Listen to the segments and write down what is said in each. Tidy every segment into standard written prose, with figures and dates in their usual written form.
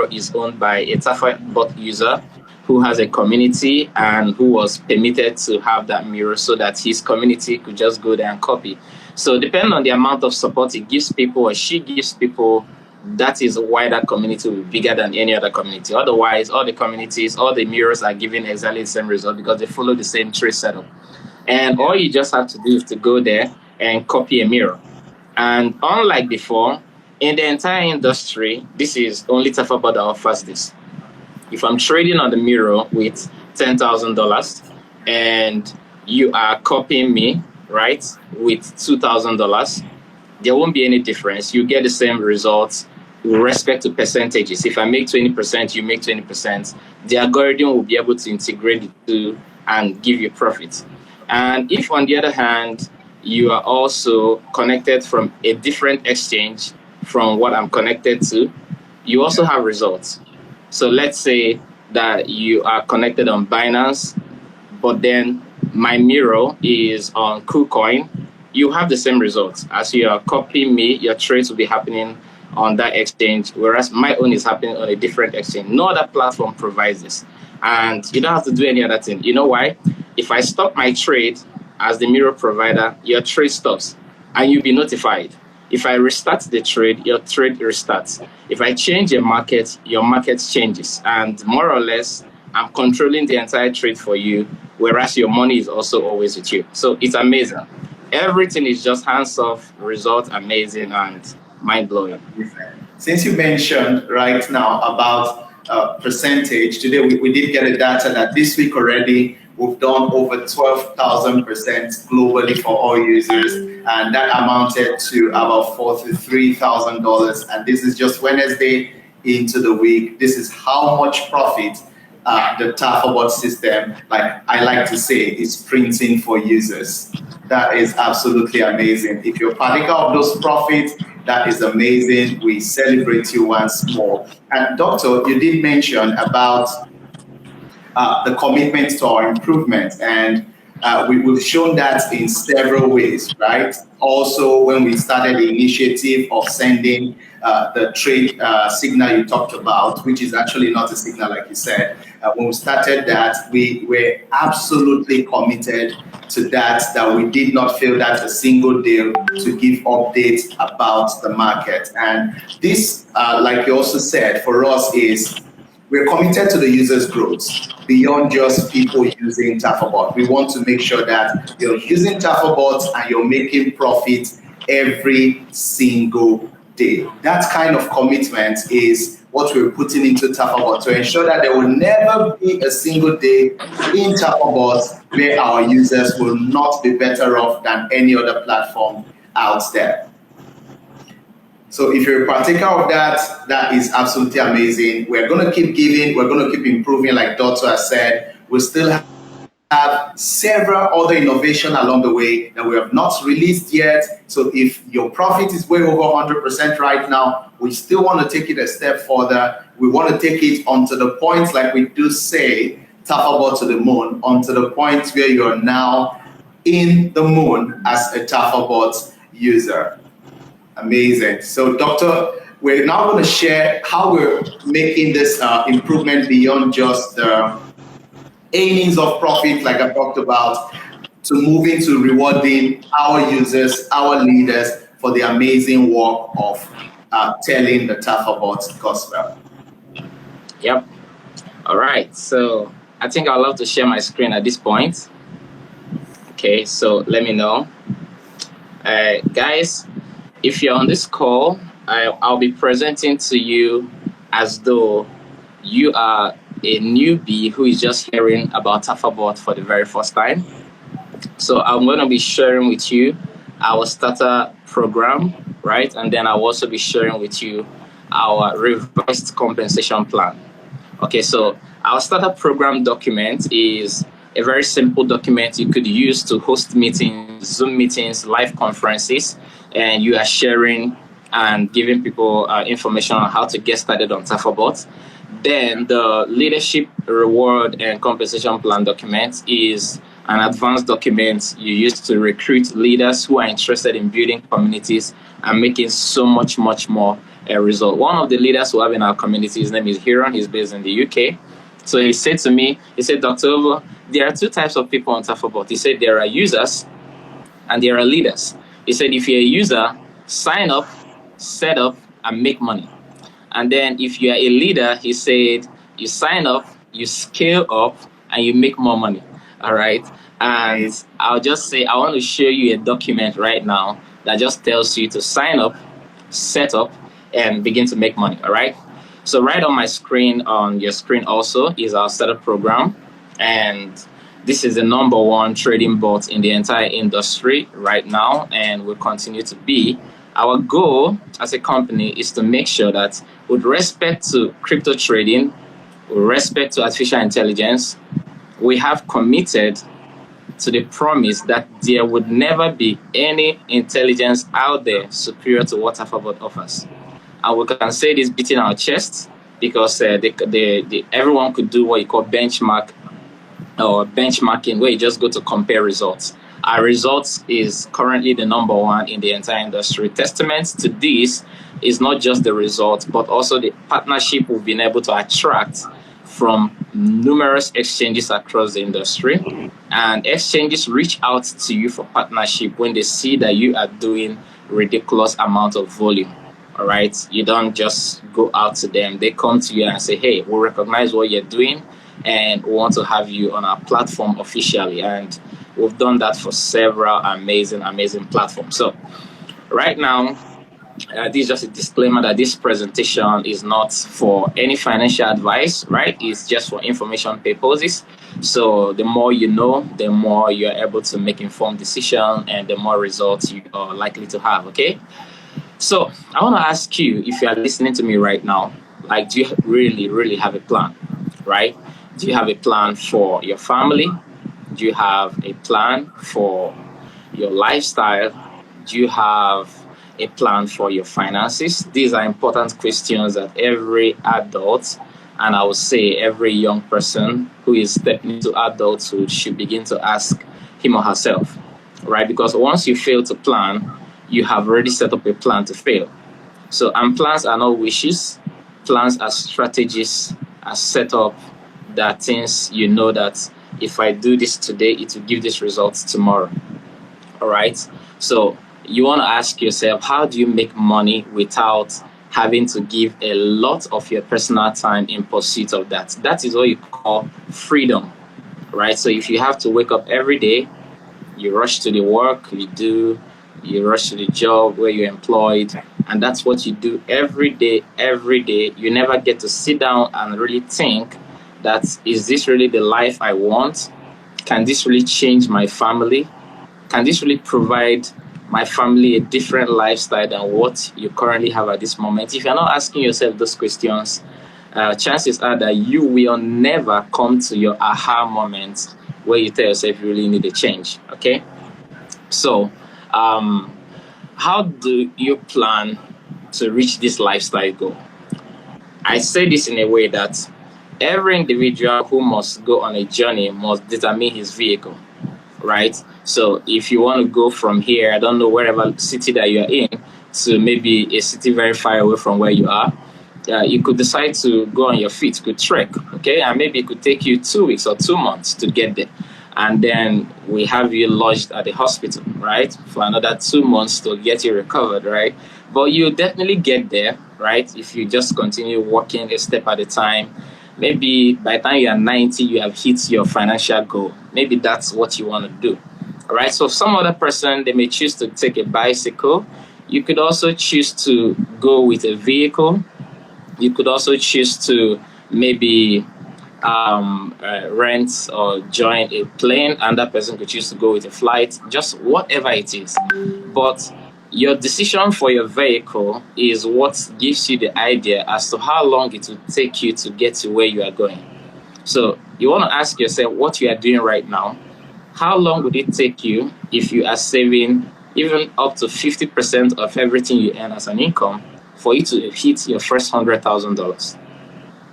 is owned by a TAFA bot user who has a community and who was permitted to have that mirror so that his community could just go there and copy. So depending on the amount of support he gives people or she gives people, that is why that community will be bigger than any other community. Otherwise, all the communities, all the mirrors are giving exactly the same result because they follow the same trade setup. And all you just have to do is to go there and copy a mirror. And unlike before, in the entire industry, this is only TAFA bot that offers this. If I'm trading on the mirror with $10,000 and you are copying me, right, with $2,000, there won't be any difference. You get the same results with respect to percentages. If I make 20%, you make 20%. The algorithm will be able to integrate the two and give you profit. And if, on the other hand, you are also connected from a different exchange from what I'm connected to, you also have results. So let's say that you are connected on Binance, but then my mirror is on KuCoin. You have the same results. As you are copying me, your trades will be happening on that exchange, whereas my own is happening on a different exchange. No other platform provides this. And you don't have to do any other thing. You know why? If I stop my trade as the mirror provider, your trade stops and you'll be notified. If I restart the trade, your trade restarts. If I change a market, your market changes. And more or less, I'm controlling the entire trade for you, whereas your money is also always with you. So it's amazing. Everything is just hands-off, results amazing and mind-blowing. Since you mentioned right now about percentage, today we did get a data that this week already we've done over 12,000% globally for all users, and that amounted to about $43,000. And this is just Wednesday into the week. This is how much profit the TAFA bot system, like I like to say, is printing for users. That is absolutely amazing. If you're partaker of those profits, that is amazing. We celebrate you once more. And Doctor, you did mention about the commitment to our improvement, and we've shown that in several ways, right? Also, when we started the initiative of sending the trade signal you talked about, which is actually not a signal like you said, when we started that, we were absolutely committed to that we did not fail that a single day to give updates about the market. And this, like you also said, for us is we're committed to the user's growth beyond just people using TAFA bot. We want to make sure that you're using TAFA bot and you're making profit every single day. That kind of commitment is what we're putting into TAFA bot to ensure that there will never be a single day in TAFA bot where our users will not be better off than any other platform out there. So if you're a partaker of that, that is absolutely amazing. We're going to keep giving, we're going to keep improving, like Dr. has said. We still have several other innovations along the way that we have not released yet. So if your profit is way over 100% right now, we still want to take it a step further. We want to take it onto the point, like we do say, TAFA bot to the moon, onto the point where you're now in the moon as a TAFA bot user. Amazing. So, Doctor, we're now going to share how we're making this improvement beyond just the earnings of profit, like I talked about, to moving to rewarding our users, our leaders for the amazing work of telling the TAFA bot gospel. Yep. All right. So, I think I'd love to share my screen at this point. Okay. So, let me know. Guys, if you're on this call, I'll be presenting to you as though you are a newbie who is just hearing about TAFA bot for the very first time. So I'm going to be sharing with you our starter program, right? And then I'll also be sharing with you our revised compensation plan. Okay, so our starter program document is a very simple document you could use to host meetings, Zoom meetings, live conferences, and you are sharing and giving people information on how to get started on TAFA bot. Then the leadership reward and compensation plan document is an advanced document you use to recruit leaders who are interested in building communities and making so much more a result. One of the leaders we have in our community, his name is Hiron. He's based in the UK. So he said to me, he said, Dr. Ovo, there are two types of people on TAFA BOT. He said there are users and there are leaders. He said if you're a user, sign up, set up, and make money. And then if you are a leader, he said you sign up, you scale up, and you make more money. All right. And I'll just say I want to show you a document right now that just tells you to sign up, set up, and begin to make money. All right. So right on my screen, on your screen also, is our setup program. And this is the #1 trading bot in the entire industry right now, and will continue to be. Our goal as a company is to make sure that with respect to crypto trading, with respect to artificial intelligence, we have committed to the promise that there would never be any intelligence out there superior to what TAFA BOT offers. And we can say this beating our chests because everyone could do what you call benchmarking, where you just go to compare results. Our results is currently the #1 in the entire industry. Testament to this is not just the results, but also the partnership we've been able to attract from numerous exchanges across the industry. And exchanges reach out to you for partnership when they see that you are doing ridiculous amount of volume. All right, you don't just go out to them. They come to you and say, hey, we recognize what you're doing and we want to have you on our platform officially. And we've done that for several amazing platforms. So right now, this is just a disclaimer that this presentation is not for any financial advice, right? It's just for information purposes. So the more you know, the more you're able to make informed decisions and the more results you are likely to have, okay? So I want to ask you, if you are listening to me right now, like, do you really have a plan, right? Do you have a plan for your family? Do you have a plan for your lifestyle? Do you have a plan for your finances? These are important questions that every adult, and I would say every young person who is stepping into adulthood should begin to ask him or herself, right? Because once you fail to plan, you have already set up a plan to fail. So, and plans are not wishes. Plans are strategies, are set up, that things you know that if I do this today, it will give this results tomorrow. All right. So you want to ask yourself, how do you make money without having to give a lot of your personal time in pursuit of that? That is what you call freedom, right? So if you have to wake up every day, you rush to the work, you rush to the job where you're employed, and that's what you do every day. You never get to sit down and really think that, is this really the life I want? Can this really change my family? Can this really provide my family a different lifestyle than what you currently have at this moment? If you're not asking yourself those questions, chances are that you will never come to your aha moment where you tell yourself you really need a change, okay? So, how do you plan to reach this lifestyle goal? I say this in a way that every individual who must go on a journey must determine his vehicle, right? So if you want to go from here, I don't know, wherever city that you're in, to maybe a city very far away from where you are, you could decide to go on your feet, could trek, okay? And maybe it could take you 2 weeks or 2 months to get there. And then we have you lodged at the hospital, right? For another 2 months to get you recovered, right? But you definitely get there, right? If you just continue walking a step at a time. Maybe by the time you are 90, you have hit your financial goal. Maybe that's what you want to do. All right. So some other person, they may choose to take a bicycle. You could also choose to go with a vehicle. You could also choose to maybe rent or join a plane. And that person could choose to go with a flight, just whatever it is. But your decision for your vehicle is what gives you the idea as to how long it will take you to get to where you are going. So you want to ask yourself what you are doing right now. How long would it take you if you are saving even up to 50% of everything you earn as an income for you to hit your first $100,000,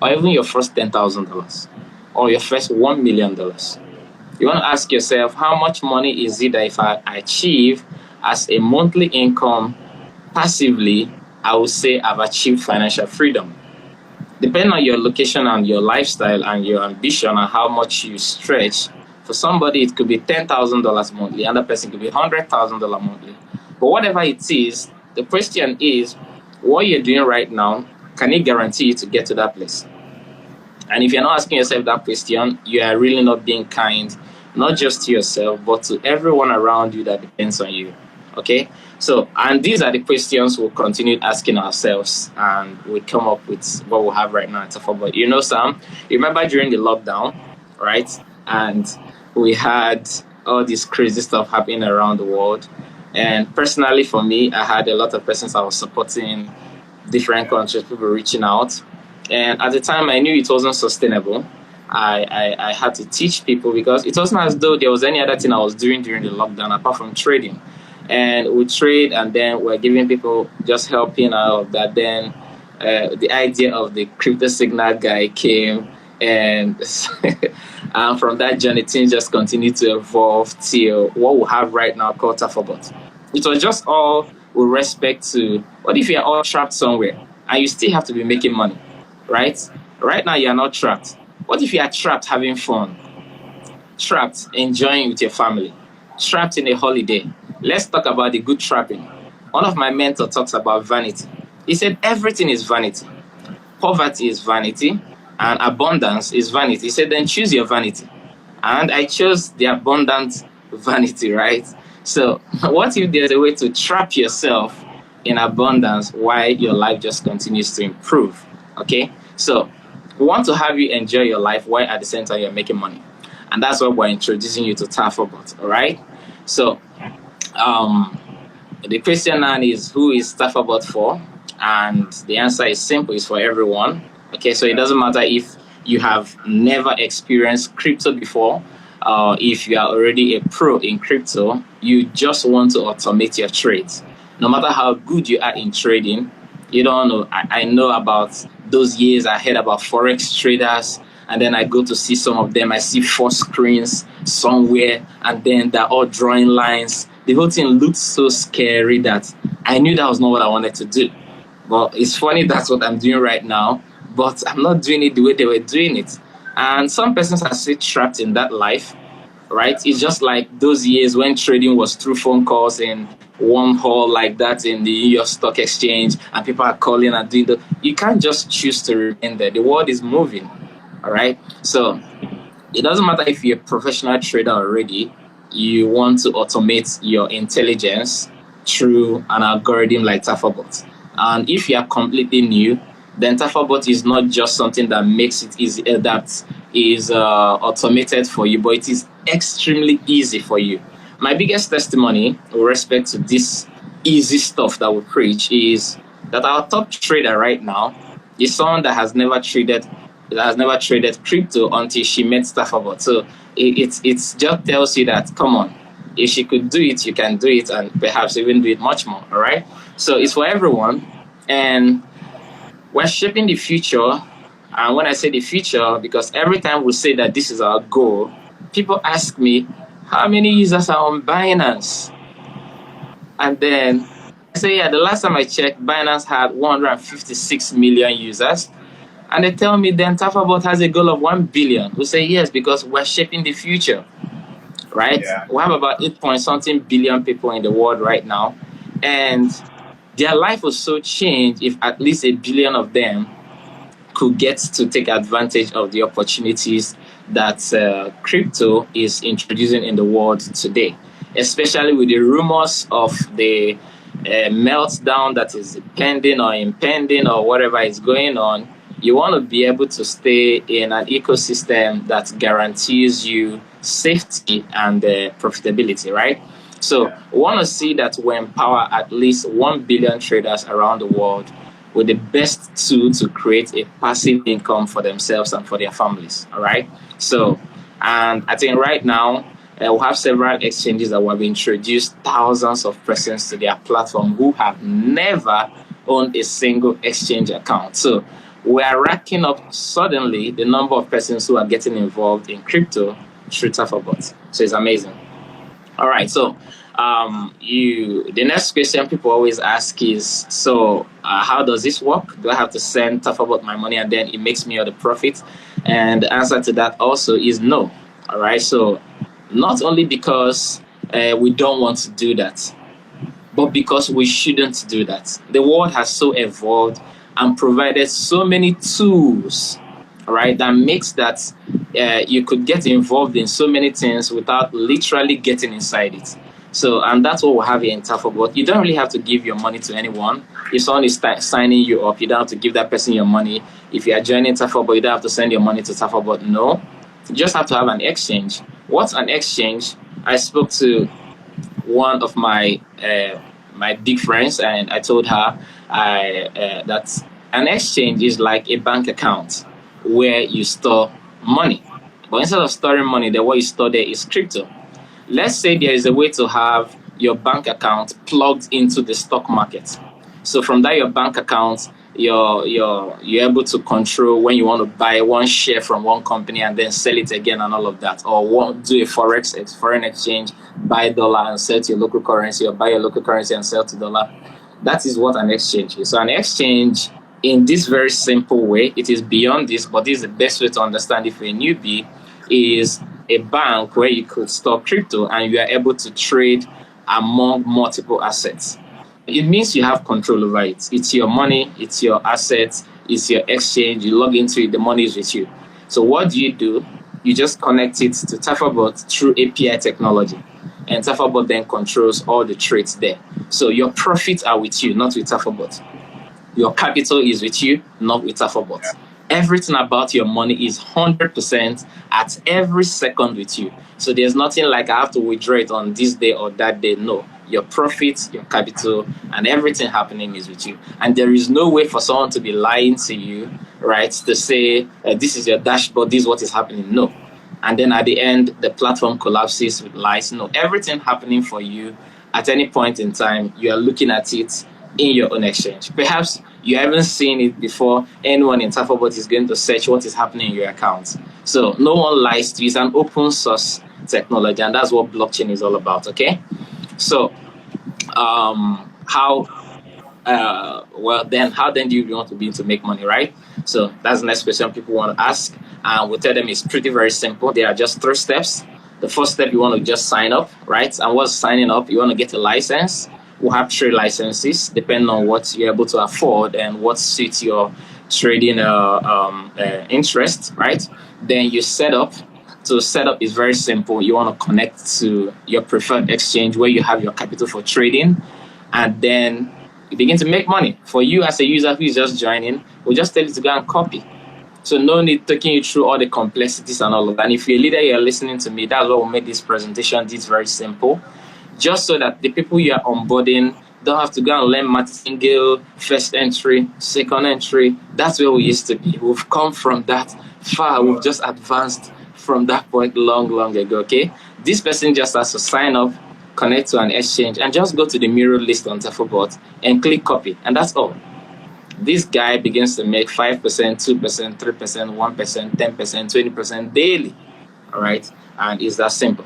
or even your first $10,000, or your first $1 million? You want to ask yourself, how much money is it that if I achieve as a monthly income passively, I would say I've achieved financial freedom. Depending on your location and your lifestyle and your ambition and how much you stretch, for somebody it could be $10,000 monthly, another person could be $100,000 monthly. But whatever it is, the question is, what you're doing right now, can it guarantee you to get to that place? And if you're not asking yourself that question, you are really not being kind, not just to yourself, but to everyone around you that depends on you. Okay? So, and these are the questions we'll continue asking ourselves, and we come up with what we have right now at TAFA BOT. You know, Sam, you remember during the lockdown, right? And we had all this crazy stuff happening around the world. And personally, for me, I had a lot of persons I was supporting, different countries, people reaching out. And at the time, I knew it wasn't sustainable. I had to teach people because it wasn't as though there was any other thing I was doing during the lockdown apart from trading. And we trade, and then we're giving people just helping out. That then the idea of the crypto signal guy came, and and from that journey, things just continued to evolve till what we have right now called TAFA BOT. It was just all with respect to what if you're all trapped somewhere and you still have to be making money, right? Right now, you're not trapped. What if you are trapped having fun? Trapped enjoying with your family? Trapped in a holiday? Let's talk about the good trapping. One of my mentors talks about vanity. He said everything is vanity. Poverty is vanity, and abundance is vanity. He said then choose your vanity. And I chose the abundant vanity, right? So what if there's a way to trap yourself in abundance while your life just continues to improve? Okay? So we want to have you enjoy your life while at the same time you're making money. And that's why we're introducing you to TAFA BOT, all right? So the question now is, who is TAFA BOT for? And the answer is simple, it's for everyone. Okay, so it doesn't matter if you have never experienced crypto before, if you are already a pro in crypto, you just want to automate your trades. No matter how good you are in trading, you don't know. I know about those years I heard about Forex traders, and then I go to see some of them. I see 4 screens somewhere, and then they're all drawing lines. The whole thing looked so scary that I knew that was not what I wanted to do. But it's funny, that's what I'm doing right now, but I'm not doing it the way they were doing it. And some persons are still trapped in that life, right? It's just like those years when trading was through phone calls in one hall like that in the New York Stock Exchange, and people are calling and doing the. You can't just choose to remain there. The world is moving, all right? So it doesn't matter if you're a professional trader already, you want to automate your intelligence through an algorithm like TAFA BOT. And if you are completely new, then TAFA BOT is not just something that makes it easy, that is automated for you, but it is extremely easy for you. My biggest testimony with respect to this easy stuff that we preach is that our top trader right now is someone that has never traded crypto until she met TAFA BOT. So it just tells you that, come on, if she could do it, you can do it, and perhaps even do it much more, all right? So it's for everyone, and we're shaping the future. And when I say the future, because every time we say that this is our goal, people ask me, how many users are on Binance? And then I say, yeah, the last time I checked, Binance had 156 million users. And they tell me then TAFA BOT has a goal of 1 billion. We say yes, because we're shaping the future, right? Yeah. We have about 8-point-something billion people in the world right now. And their life will so change if at least 1 billion of them could get to take advantage of the opportunities that crypto is introducing in the world today, especially with the rumors of the meltdown that is pending or impending or whatever is going on. You want to be able to stay in an ecosystem that guarantees you safety and profitability, right? So we want to see that we empower at least 1 billion traders around the world with the best tool to create a passive income for themselves and for their families, all right? So, and I think right now, we have several exchanges that have introduced thousands of persons to their platform who have never owned a single exchange account. So we are racking up suddenly the number of persons who are getting involved in crypto through TAFA BOT. So it's amazing. All right, so The next question people always ask is, so how does this work? Do I have to send TAFA BOT my money and then it makes me all the profit? And the answer to that also is no. All right. So not only because we don't want to do that, but because we shouldn't do that. The world has so evolved and provided so many tools, all right, that makes that you could get involved in so many things without literally getting inside it. So, and that's what we have here in TAFA BOT. You don't really have to give your money to anyone. If someone is signing you up, you don't have to give that person your money. If you are joining TAFA BOT, you don't have to send your money to TAFA BOT. No, you just have to have an exchange. What's an exchange? I spoke to one of my big friends, and I told her that an exchange is like a bank account where you store money. But instead of storing money, what you store there is crypto. Let's say there is a way to have your bank account plugged into the stock market. So from that, your bank account, you're able to control when you want to buy one share from one company and then sell it again and all of that, or do a foreign exchange, buy dollar and sell to your local currency, or buy your local currency and sell to dollar. That is what an exchange is. So an exchange, in this very simple way, it is beyond this, but this is the best way to understand if you're a newbie, is a bank where you could store crypto and you are able to trade among multiple assets. It means you have control over it. It's your money, it's your assets, it's your exchange. You log into it, the money is with you. So what do? You just connect it to TAFA BOT through API technology. And TAFA BOT then controls all the trades there. So your profits are with you, not with TAFA BOT. Your capital is with you, not with TAFA BOT. Everything about your money is 100% at every second with you. So there's nothing like I have to withdraw it on this day or that day. No. Your profits, your capital, and everything happening is with you. And there is no way for someone to be lying to you, right, to say, this is your dashboard, this is what is happening. No. And then at the end, the platform collapses with lies. No. Everything happening for you at any point in time, you are looking at it in your own exchange. Perhaps you haven't seen it before. Anyone in TAFA BOT is going to search what is happening in your account. So no one lies to you. It's an open source technology, and that's what blockchain is all about, okay? So how then do you want to be to make money, right? So that's the next question people want to ask, and we'll tell them it's pretty very simple. There are just 3 steps. The first step, you want to just sign up, right? And what's signing up? You want to get a license. We'll have 3 licenses depending on what you're able to afford and what suits your trading interest, right? Then you set up. So setup is very simple. You want to connect to your preferred exchange where you have your capital for trading, and then you begin to make money. For you as a user who is just joining, we'll just tell you to go and copy. So no need taking you through all the complexities and all of that. And if you're a leader, you're listening to me, that's why we made this presentation this very simple. Just so that the people you are onboarding don't have to go and learn martingale, first entry, second entry. That's where we used to be. We've come from that far. We've just advanced from that point long ago, okay? This person just has to sign up, connect to an exchange, and just go to the mirror list on TAFA BOT and click copy, and that's all. This guy begins to make 5%, 2%, 3%, 1%, 10%, 20% daily, all right? And it's that simple.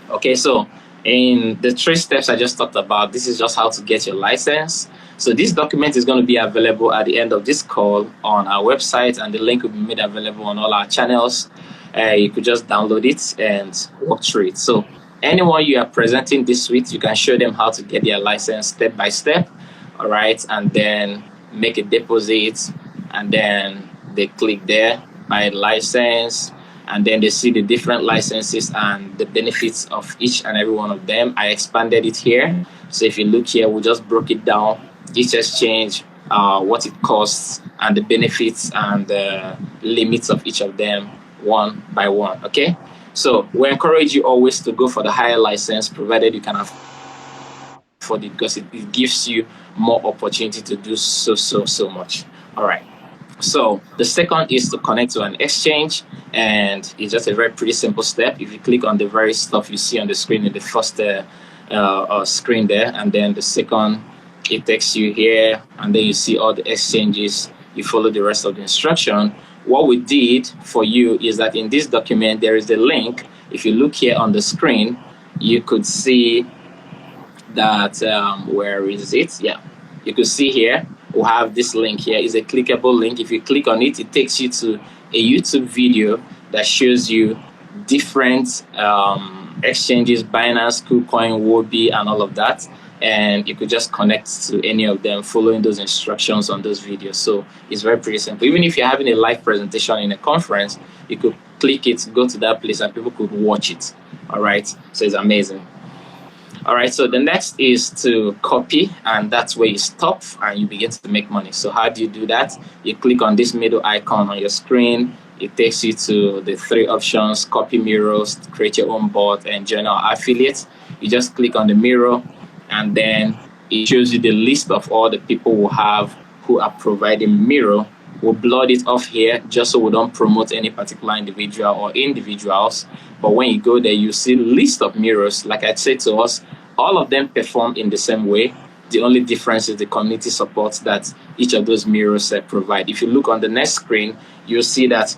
Okay, so in the 3 steps I just talked about, this is just how to get your license. So this document is going to be available at the end of this call on our website, and the link will be made available on all our channels. You could just download it and walk through it. So anyone you are presenting this with, you can show them how to get their license step by step, all right? And then make a deposit, and then they click there, buy a license, and then they see the different licenses and the benefits of each and every one of them. I expanded it here. So if you look here, we just broke it down, each exchange, what it costs, and the benefits and the limits of each of them, one by one, okay? So we encourage you always to go for the higher license, provided you can afford it, because it gives you more opportunity to do so much. All right. So the second is to connect to an exchange, and it's just a very pretty simple step. If you click on the very stuff you see on the screen in the first screen there, and then the second, it takes you here, and then you see all the exchanges. You follow the rest of the instruction. What we did for you is that in this document, there is a link. If you look here on the screen, you could see that where is it? Yeah, you could see here we have this link here. Is a clickable link. If you click on it, it takes you to a YouTube video that shows you different exchanges, Binance, KuCoin, Wobi, and all of that. And you could just connect to any of them following those instructions on those videos. So it's very pretty simple. Even if you're having a live presentation in a conference, you could click it, go to that place, and people could watch it. All right, so it's amazing. All right, so the next is to copy, and that's where you stop and you begin to make money. So how do you do that? You click on this middle icon on your screen. It takes you to the three options: copy mirrors, create your own bot, and join our affiliates. You just click on the mirror, and then it shows you the list of all the people who are providing mirror. We'll blot it off here just so we don't promote any particular individual or individuals. But when you go there, you see list of mirrors. Like I said to us, all of them perform in the same way. The only difference is the community support that each of those mirrors provide. If you look on the next screen, you'll see that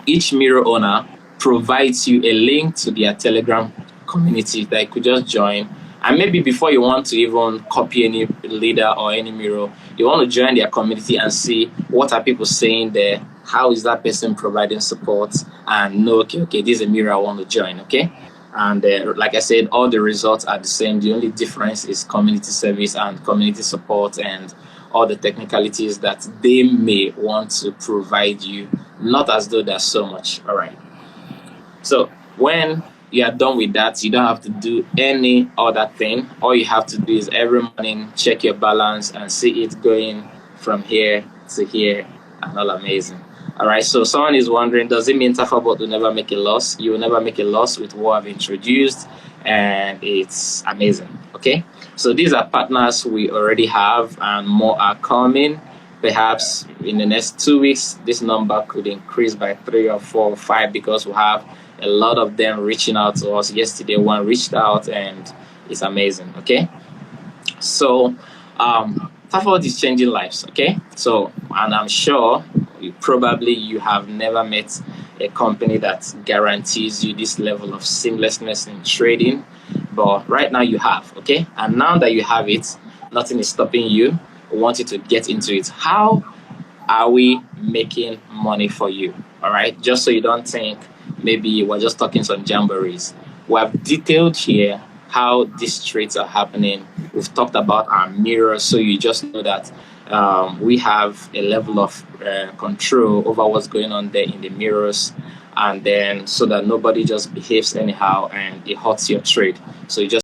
each mirror owner provides you a link to their Telegram community that you could just join. And maybe before you want to even copy any leader or any mirror, you want to join their community and see what are people saying there, how is that person providing support, and know, okay, this is a mirror I want to join, okay? And like I said, all the results are the same. The only difference is community service and community support and all the technicalities that they may want to provide you, not as though there's so much. All right. So when you are done with that, you don't have to do any other thing. All you have to do is every morning check your balance and see it going from here to here, and all amazing. All right, so someone is wondering, does it mean TAFA BOT will never make a loss? You will never make a loss with what I've introduced, and it's amazing. Okay, so these are partners we already have, and more are coming. Perhaps in the next 2 weeks, this number could increase by 3 or 4 or 5 because we have a lot of them reaching out to us. Yesterday, one reached out, and it's amazing. Okay, so TAFA BOT is changing lives. Okay, so, and I'm sure you have never met a company that guarantees you this level of seamlessness in trading, but right now you have. Okay, and now that you have it, nothing is stopping you. We want you to get into it. How are we making money for you? All right, just so you don't think maybe we're just talking some jamborees. We have detailed here how these trades are happening. We've talked about our mirrors, so you just know that we have a level of control over what's going on there in the mirrors, and then so that nobody just behaves anyhow and it hurts your trade. So you just